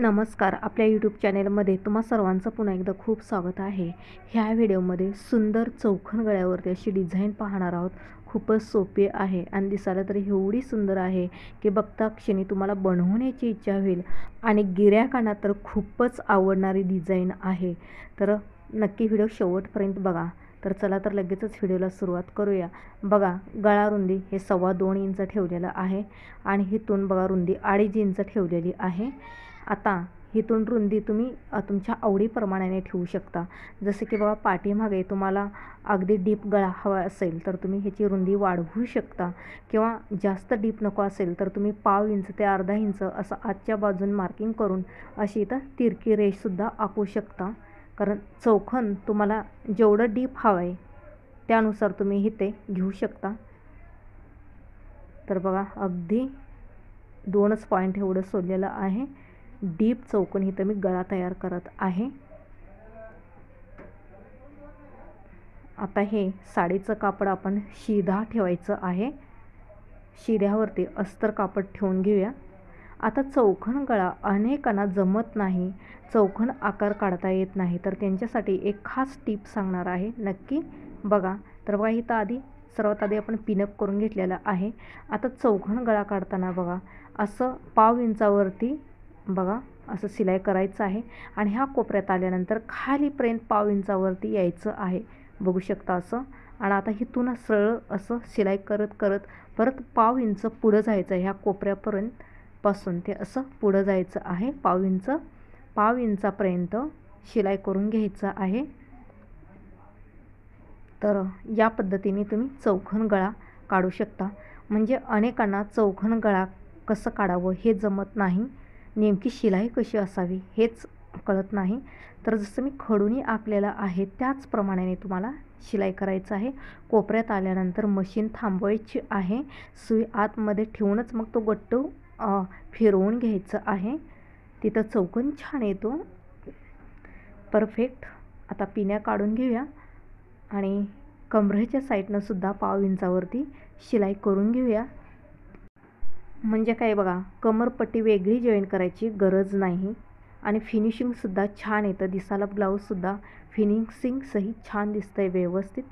नमस्कार. आपल्या यूट्यूब चॅनेलमध्ये तुम्हा सर्वांचं पुन्हा एकदा खूप स्वागत आहे. ह्या व्हिडिओमध्ये सुंदर चौखन गळ्यावरती अशी डिझाईन पाहणार आहोत. खूपच सोपी आहे आणि दिसायला तरी एवढी सुंदर आहे की बघता क्षणी तुम्हाला बनवण्याची इच्छा होईल आणि गिऱ्हाईकांना तर खूपच आवडणारी डिझाईन आहे. तर नक्की व्हिडिओ शेवटपर्यंत बघा. तर चला तर लगेचच व्हिडिओला सुरुवात करूया. बघा, गळा रुंदी हे 2.25 इंच ठेवलेलं आहे आणि इथून बघा रुंदी 2.5 इंच ठेवलेली आहे. आता इथून रुंदी तुम्ही तुमच्या आवडीप्रमाणे ठेवू शकता. जसे की बघा, पाठीमागे तुम्हाला अगदी डीप गळा हवा असेल तर तुम्ही ह्याची रुंदी वाढवू शकता किंवा जास्त डीप नको असेल तर तुम्ही 1/2 इंच ते अर्धा इंच असं आजच्या बाजून मार्किंग करून अशी इथं तिरकी रेषसुद्धा आखू शकता. कारण चौखन तुम्हाला जेवढं डीप हवं आहे त्यानुसार तुम्ही इथे घेऊ शकता. तर बघा, अगदी 2च पॉईंट एवढं सोडलेलं आहे. डीप चौकोन इथं मी गळा तयार करत आहे. आता हे साडीचं कापड आपण शिधा ठेवायचं आहे. शिध्यावरती अस्तर कापड ठेवून घेऊया. आता चौखन गळा अनेकांना जमत नाही, चौखन आकार काढता येत नाही, तर त्यांच्यासाठी एक खास टिप सांगणार आहे, नक्की बघा. तर बघा, इथं सर्वात आधी आपण पिनअप करून घेतलेलं आहे. आता चौखन गळा काढताना बघा असं 1/2 इंचावरती बघा असं शिलाई करायचं आहे आणि ह्या कोपऱ्यात आल्यानंतर खालीपर्यंत 1/2 इंचावरती यायचं आहे, बघू शकता असं. आणि आता इथून सरळ असं शिलाई करत करत परत 1/2 इंच पुढं जायचं आहे. ह्या कोपऱ्यापर्यंत पासून ते असं पुढं जायचं आहे. 1/2 इंचापर्यंत शिलाई करून घ्यायचं आहे. तर या पद्धतीने तुम्ही चौखन गळा काढू शकता. म्हणजे अनेकांना चौखन गळा कसं काढावं हे जमत नाही, नेमकी शिलाई कशी असावी हेच कळत नाही. तर जसं मी खडूनी आखलेलं आहे त्याचप्रमाणे तुम्हाला शिलाई करायचं आहे. कोपऱ्यात आल्यानंतर मशीन थांबवायची आहे. सुई आतमध्ये ठेवूनच मग तो गट्टू फिरवून घ्यायचं आहे. तिथं चौकोन छान येतो, परफेक्ट. आता पिण्या काढून घेऊया आणि कमरेच्या साईडनं सुद्धा 1/2 इंचावरती शिलाई करून घेऊया. म्हणजे काय बघा, कमरपट्टी वेगळी जॉईन करायची गरज नाही आणि फिनिशिंगसुद्धा छान येतं. दिसायला ब्लाऊजसुद्धा फिनिशिंग सहित छान दिसतंय व्यवस्थित.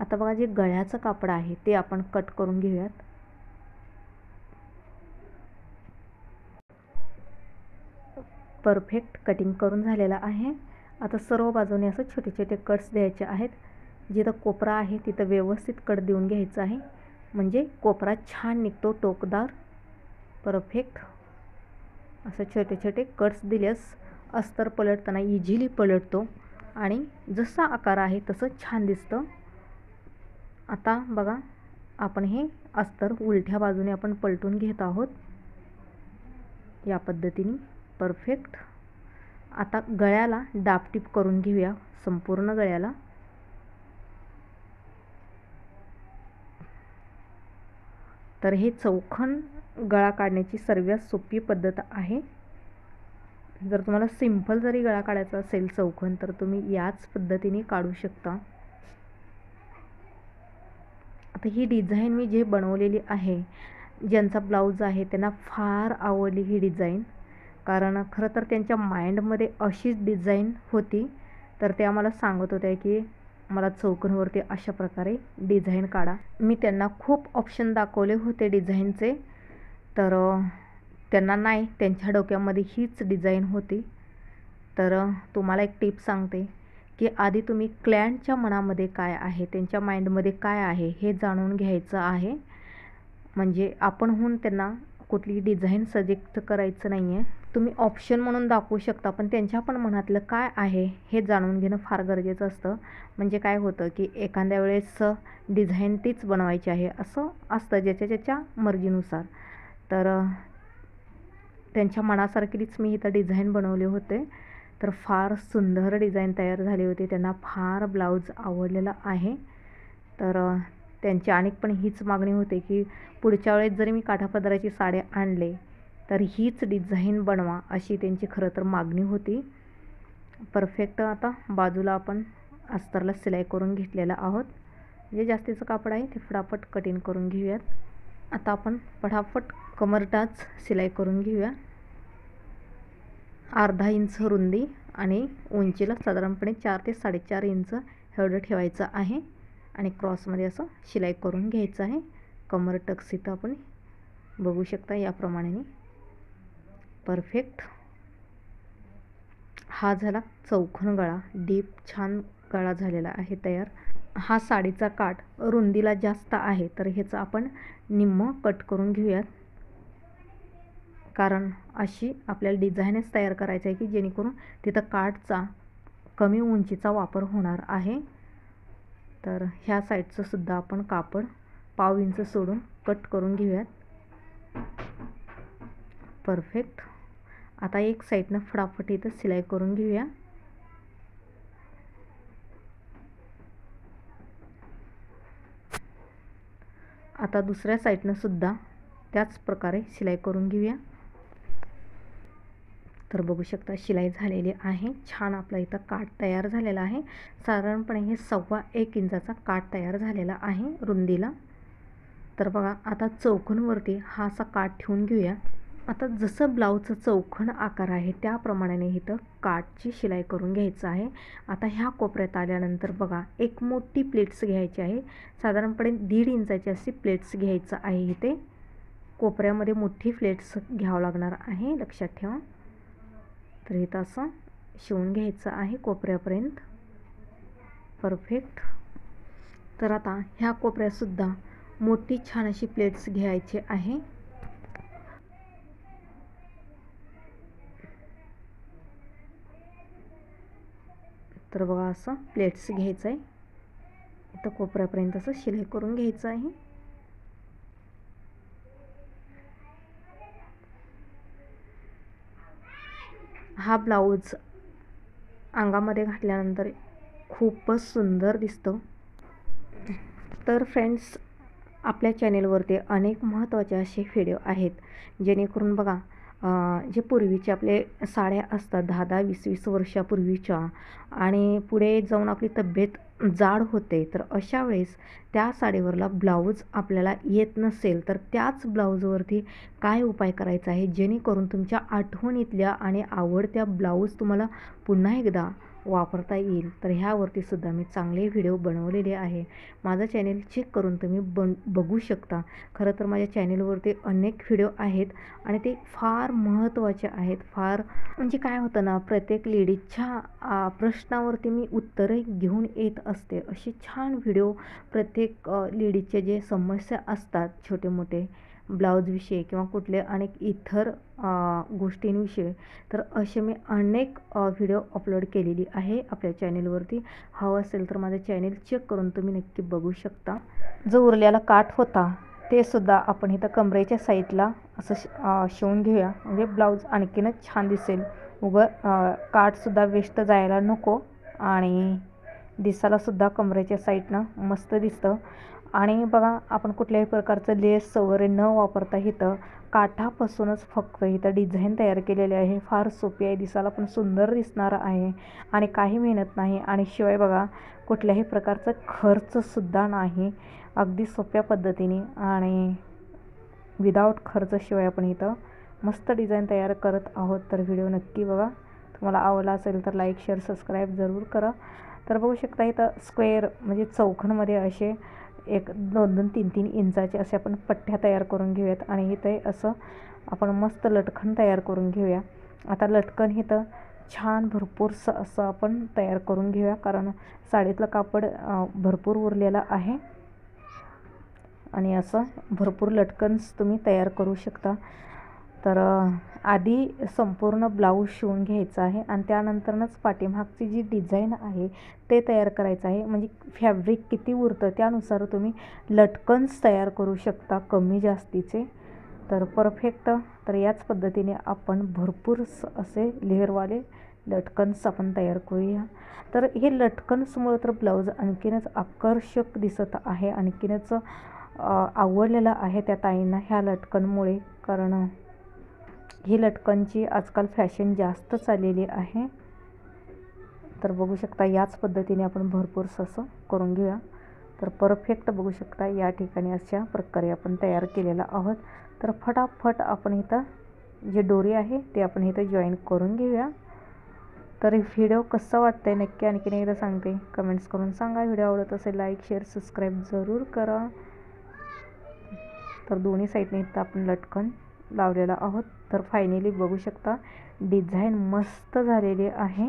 आता बघा, जे गळ्याचं कापड आहे ते आपण कट करून घेऊयात. परफेक्ट कटिंग करून झालेलं आहे. आता सर्व बाजूने असं छोटे छोटे कट्स द्यायचे आहेत. जिथं कोपरा आहे तिथं व्यवस्थित कट देऊन घ्यायचं आहे, म्हणजे कोपरा छान निघतो, टोकदार. परफेक्ट असं छोटे छोटे कट्स दिल्यास अस्तर पलटताना इझिली पलटतो आणि जसा आकार आहे तसं छान दिसतं. आता बघा, आपण हे अस्तर उलट्या बाजूने आपण पलटून घेत आहोत या पद्धतीने. परफेक्ट. आता गळ्याला डापटीप करून घेऊया, संपूर्ण गळ्याला. तर हे चौखन गळा काढण्याची सर्वात सोपी पद्धत आहे. जर तुम्हाला सिंपल जरी गळा काढायचा असेल चौखन तर तुम्ही याच पद्धतीने काढू शकता. आता ही डिझाईन मी जे बनवलेली आहे, ज्यांचा ब्लाऊज आहे त्यांना फार आवडली ही डिझाईन. कारण खरं तर त्यांच्या माइंडमध्ये अशीच डिझाईन होती, तर ते आम्हाला सांगत होत्या की मला चौकोनवरती अशा प्रकारे डिझाईन काढा. मी त्यांना खूप ऑप्शन दाखवले होते डिझाईनचे, तर त्यांना नाही, त्यांच्या डोक्यामध्ये हीच डिझाईन होती. तर तुम्हाला एक टिप सांगते की आधी तुम्ही क्लायंटच्या मनामध्ये काय आहे, त्यांच्या माइंडमध्ये काय आहे हे जाणून घ्यायचं आहे. म्हणजे आपणहून त्यांना कुठली डिझाईन सजेस्ट करायचं नाही आहे. तुम्ही ऑप्शन म्हणून दाखवू शकता, पण त्यांच्या पण मनातलं काय आहे हे जाणून घेणं फार गरजेचं असतं. म्हणजे काय होतं की एखाद्या वेळेस डिझाईन तीच बनवायची आहे असं असतं, ज्याच्या ज्याच्या मर्जीनुसार. तर त्यांच्या मनासारखीच मी इथं डिझाईन बनवले होते. तर फार सुंदर डिझाईन तयार झाली होती. त्यांना फार ब्लाऊज आवडलेला आहे. तर त्यांची अनेक पण हीच मागणी होती की पुढच्या वेळेस जरी मी काठापदराची साड्या आणले तर हीच डिझाईन बनवा, अशी त्यांची खरं तर मागणी होती. परफेक्ट. आता बाजूला आपण अस्तरला सिलाई करून घेतलेला आहोत. जे जास्तीचं कापड आहे ते फटाफट कटिंग करून घेऊयात. आता आपण फटाफट कमरटाच सिलाई करून घेऊया. अर्धा इंच रुंदी आणि उंचीला साधारणपणे 4 ते 4.5 इंच एवढं ठेवायचं आहे आणि क्रॉसमध्ये असं शिलाई करून घ्यायचं आहे. कमर टक्स इथं आपण बघू शकता याप्रमाणे. परफेक्ट. हा झाला चौकोन गळा, डीप छान गळा झालेला आहे तयार. हा साडीचा काठ रुंदीला जास्त आहे तर ह्याचं आपण निम्म कट करून घेऊयात, कारण अशी आपल्याला डिझाईनच तयार करायचं आहे की जेणेकरून तिथं काठचा कमी उंचीचा वापर होणार आहे. तर ह्या साईडचं सुद्धा आपण कापड पाव इंच सोडून कट करून घेऊयात. परफेक्ट. आता एक साईडनं फटाफट इथं शिलाई करून घेऊया. आता दुसऱ्या साईडनं सुद्धा त्याच प्रकारे शिलाई करून घेऊया. तर बघू शकता शिलाई झालेली आहे. छान आपला इथं काठ तयार झालेला आहे. साधारणपणे हे 1.25 इंचाचा काठ तयार झालेला आहे रुंदीला. तर बघा आता चौकोनवरती हा असा काठ ठेवून घेऊया. आता जसं ब्लाऊजचं चौकोन आकार आहे त्याप्रमाणे इथं काठची शिलाई करून घ्यायचं आहे. आता ह्या कोपऱ्यात आल्यानंतर बघा एक मोठी प्लेट्स घ्यायची आहे. साधारणपणे 1.5 इंचाची अशी प्लेट्स घ्यायचं आहे. इथे कोपऱ्यामध्ये मोठी प्लेट्स घ्यावं लागणार आहे, लक्षात ठेवा. तर इथं असं शिवून घ्यायचं आहे कोपऱ्यापर्यंत. परफेक्ट. तर आता ह्या कोपऱ्यातसुद्धा मोठी छान अशी प्लेट्स घ्यायची आहे. तर बघा असं प्लेट्स घ्यायचं आहे. इथं कोपऱ्यापर्यंत असं शिलाई करून घ्यायचं आहे. हा ब्लाऊज अंगामध्ये घातल्यानंतर खूपच सुंदर दिसतो. तर फ्रेंड्स, आपल्या चॅनेलवरती अनेक महत्त्वाचे असे व्हिडिओ आहेत जेणेकरून बघा जे पूर्वीचे आपले साड्या असतात 10-10, 20-20 वर्षापूर्वीच्या आणि पुढे जाऊन आपली तब्येत जाड होते, तर अशा वेळेस त्या साडीवरला ब्लाऊज आपल्याला येत नसेल तर त्याच ब्लाऊजवरती काय उपाय करायचा आहे जेणेकरून तुमच्या आठवणीतल्या आणि आवडत्या ब्लाऊज तुम्हाला पुन्हा एकदा वापरता येईल. तर ह्यावरती सुद्धा मी चांगले व्हिडिओ बनवलेले आहे. माझं चॅनेल चेक करून तुम्ही बघू शकता. खरं तर माझ्या चॅनेलवरती अनेक व्हिडिओ आहेत आणि ते फार महत्त्वाचे आहेत. फार म्हणजे काय होतं ना, प्रत्येक लेडीजच्या प्रश्नावरती मी उत्तरे घेऊन येत असते. असे छान व्हिडिओ प्रत्येक लेडीजचे जे समस्या असतात छोटे मोठे ब्लाऊजविषयी किंवा कुठले अनेक इतर गोष्टींविषयी, तर असे मी अनेक व्हिडिओ अपलोड केलेली आहे आपल्या चॅनेलवरती. हवं असेल तर माझं चॅनेल चेक करून तुम्ही नक्की बघू शकता. जो उरलेला काठ होता ते सुद्धा आपण इथं कमरेच्या साईडला असं शिवून घेऊया, म्हणजे ब्लाऊज आणखीनच छान दिसेल. काठसुद्धा वेस्ट जायला नको आणि दिसायलासुद्धा कमरेच्या साईडनं मस्त दिसतं. आणि बघा आपण कुठल्याही प्रकारचं लेस वगैरे न वापरता इथं काठापासूनच फक्त इथं डिझाईन तयार केलेली आहे. फार सोपी आहे, दिसायला पण सुंदर दिसणार आहे आणि काही मेहनत नाही आणि शिवाय बघा कुठल्याही प्रकारचा खर्चसुद्धा नाही. अगदी सोप्या पद्धतीने आणि विदाऊट खर्चाशिवाय आपण इथं मस्त डिझाईन तयार करत आहोत. तर व्हिडिओ नक्की बघा. तुम्हाला आवडला असेल तर लाईक, शेअर, सबस्क्राईब जरूर करा. तर बघू शकता इथं स्क्वेअर म्हणजे चौकोनमध्ये असे 1-2, 3-3 इंचाचे असे आपण पट्ट्या तयार करून घेऊयात आणि इथे असं आपण मस्त लटकन तयार करून घेऊया. आता लटकन इथं छान भरपूरसं असं आपण तयार करून घेऊया, कारण साडीतलं कापड भरपूर उरलेलं आहे आणि असं भरपूर लटकन्स तुम्ही तयार करू शकता. तर आधी संपूर्ण ब्लाऊज शिवून घ्यायचा आहे आणि त्यानंतरच पाठीमागची जी डिझाईन आहे ते तयार करायचं आहे. म्हणजे फॅब्रिक किती उरतं त्यानुसार तुम्ही लटकन्स तयार करू शकता कमी जास्तीचे. तर परफेक्ट. तर याच पद्धतीने आपण भरपूर असे लेअरवाले लटकन्स आपण तयार करूया. तर हे लटकन्समुळे तर ब्लाऊज आणखीनच आकर्षक दिसत आहे, आणखीनच आवडलेलं आहे त्या ताईंना ह्या लटकनमुळे, कारण ही लटकनची आजकाल फॅशन जास्त चाललेली आहे. तर बघू शकता याच पद्धतीने आपण भरपूर असं करून घेऊया. तर परफेक्ट बघू शकता या ठिकाणी अशा प्रकारे आपण तयार केलेला आहोत. तर फटाफट आपण इथं जे दोरी आहे ते आपण इथं जॉईन करून घेऊया. तर व्हिडिओ कसा वाटतंय नक्की आणखीन एकदा सांगते, कमेंट्स करून सांगा. व्हिडिओ आवडत असेल लाईक शेअर सबस्क्राईब जरूर करा. तर दोन्ही साईडने इथं आपण लटकन लावलेला आहोत. तर फायनली बघू शकता डिझाईन मस्त झालेली आहे.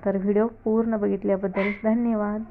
तर व्हिडिओ पूर्ण बघितल्याबद्दल धन्यवाद.